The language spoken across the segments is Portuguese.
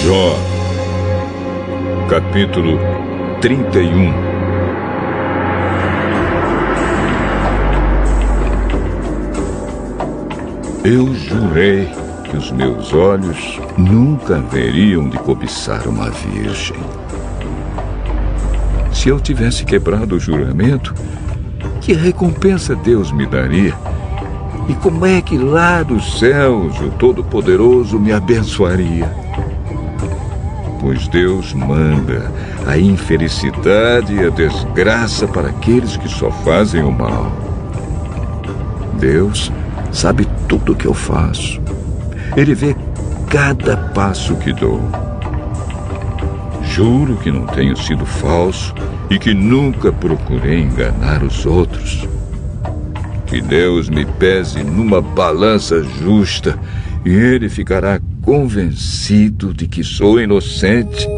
Jó, capítulo 31. Eu jurei que os meus olhos nunca haveriam de cobiçar uma virgem. Se eu tivesse quebrado o juramento, que recompensa Deus me daria? E como é que lá dos céus o Todo-Poderoso me abençoaria? Pois Deus manda a infelicidade e a desgraça para aqueles que só fazem o mal. Deus sabe tudo o que eu faço. Ele vê cada passo que dou. Juro que não tenho sido falso e que nunca procurei enganar os outros. Que Deus me pese numa balança justa e Ele ficará convencido de que sou inocente.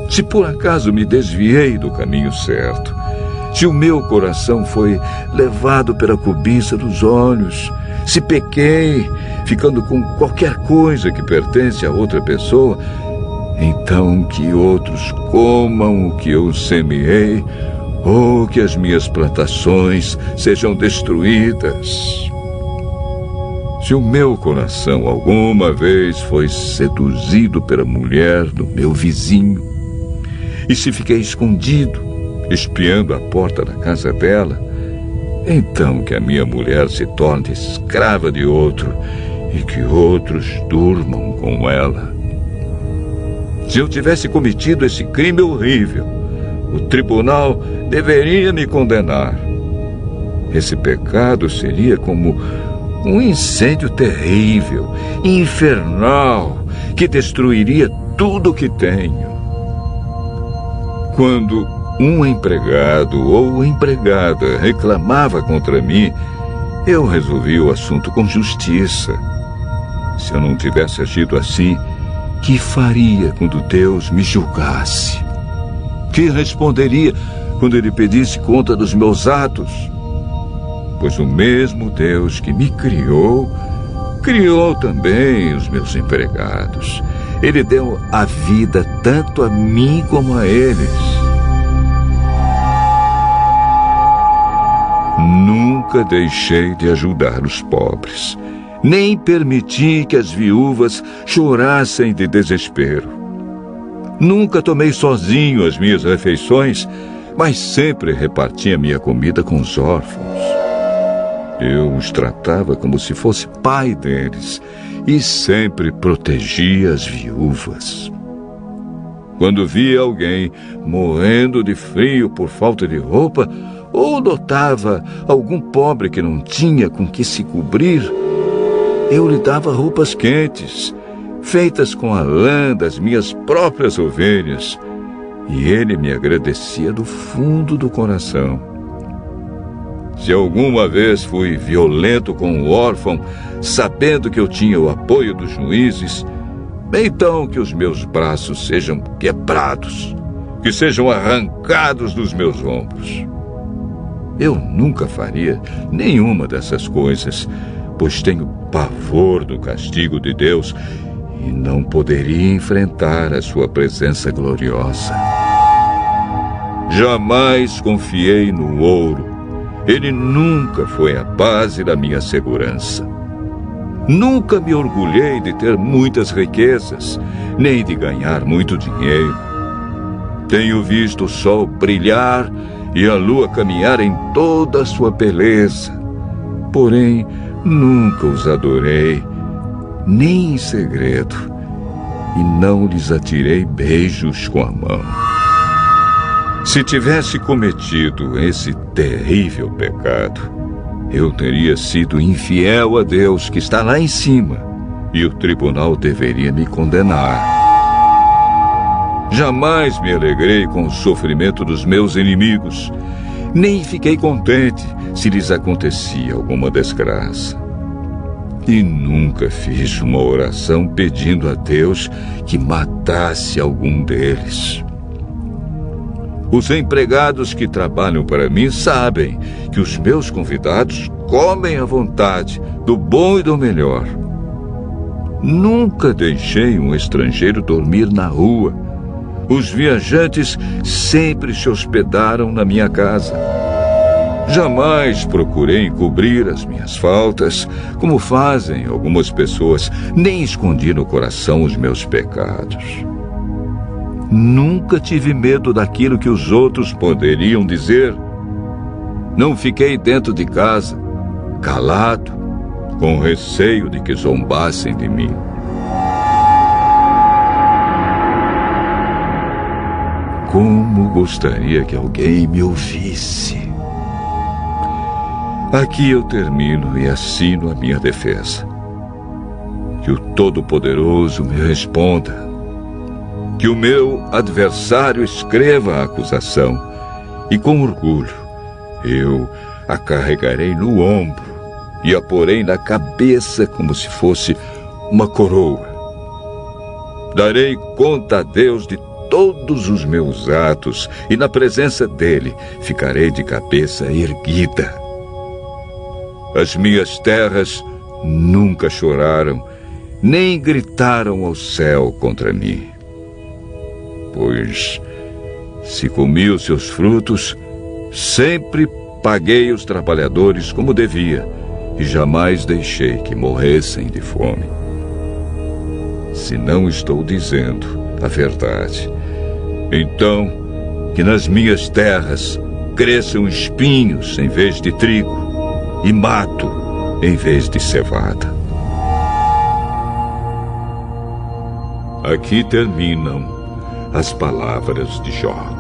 Se por acaso me desviei do caminho certo, se o meu coração foi levado pela cobiça dos olhos, se pequei, ficando com qualquer coisa que pertence a outra pessoa, então que outros comam o que eu semeei, ou que as minhas plantações sejam destruídas. Se o meu coração alguma vez foi seduzido pela mulher do meu vizinho, e se fiquei escondido, espiando a porta da casa dela, então que a minha mulher se torne escrava de outro e que outros durmam com ela. Se eu tivesse cometido esse crime horrível, o tribunal deveria me condenar. Esse pecado seria como um incêndio terrível, infernal, que destruiria tudo o que tenho. Quando um empregado ou empregada reclamava contra mim, eu resolvi o assunto com justiça. Se eu não tivesse agido assim, que faria quando Deus me julgasse? Que responderia quando Ele pedisse conta dos meus atos? Pois o mesmo Deus que me criou, criou também os meus empregados. Ele deu a vida tanto a mim como a eles. Nunca deixei de ajudar os pobres, nem permiti que as viúvas chorassem de desespero. Nunca tomei sozinho as minhas refeições, mas sempre repartia minha comida com os órfãos. Eu os tratava como se fosse pai deles e sempre protegia as viúvas. Quando via alguém morrendo de frio por falta de roupa, ou notava algum pobre que não tinha com que se cobrir, eu lhe dava roupas quentes, feitas com a lã das minhas próprias ovelhas, e ele me agradecia do fundo do coração. Se alguma vez fui violento com o órfão, sabendo que eu tinha o apoio dos juízes, então que os meus braços sejam quebrados, que sejam arrancados dos meus ombros. Eu nunca faria nenhuma dessas coisas, pois tenho pavor do castigo de Deus e não poderia enfrentar a sua presença gloriosa. Jamais confiei no ouro. Ele nunca foi a base da minha segurança. Nunca me orgulhei de ter muitas riquezas, nem de ganhar muito dinheiro. Tenho visto o sol brilhar e a lua caminhar em toda a sua beleza. Porém, nunca os adorei, nem em segredo, e não lhes atirei beijos com a mão. Se tivesse cometido esse terrível pecado, eu teria sido infiel a Deus que está lá em cima, e o tribunal deveria me condenar. Jamais me alegrei com o sofrimento dos meus inimigos, nem fiquei contente se lhes acontecia alguma desgraça. E nunca fiz uma oração pedindo a Deus que matasse algum deles. Os empregados que trabalham para mim sabem que os meus convidados comem à vontade, do bom e do melhor. Nunca deixei um estrangeiro dormir na rua. Os viajantes sempre se hospedaram na minha casa. Jamais procurei encobrir as minhas faltas, como fazem algumas pessoas, nem escondi no coração os meus pecados. Nunca tive medo daquilo que os outros poderiam dizer. Não fiquei dentro de casa, calado, com receio de que zombassem de mim. Como gostaria que alguém me ouvisse. Aqui eu termino e assino a minha defesa. Que o Todo-Poderoso me responda. Que o meu adversário escreva a acusação e, com orgulho, eu a carregarei no ombro e a porei na cabeça como se fosse uma coroa. Darei conta a Deus de todos os meus atos e, na presença dele, ficarei de cabeça erguida. As minhas terras nunca choraram, nem gritaram ao céu contra mim. Pois, se comi os seus frutos, sempre paguei os trabalhadores como devia e jamais deixei que morressem de fome. Se não estou dizendo a verdade, então que nas minhas terras cresçam espinhos em vez de trigo e mato em vez de cevada. Aqui terminam as palavras de Jó.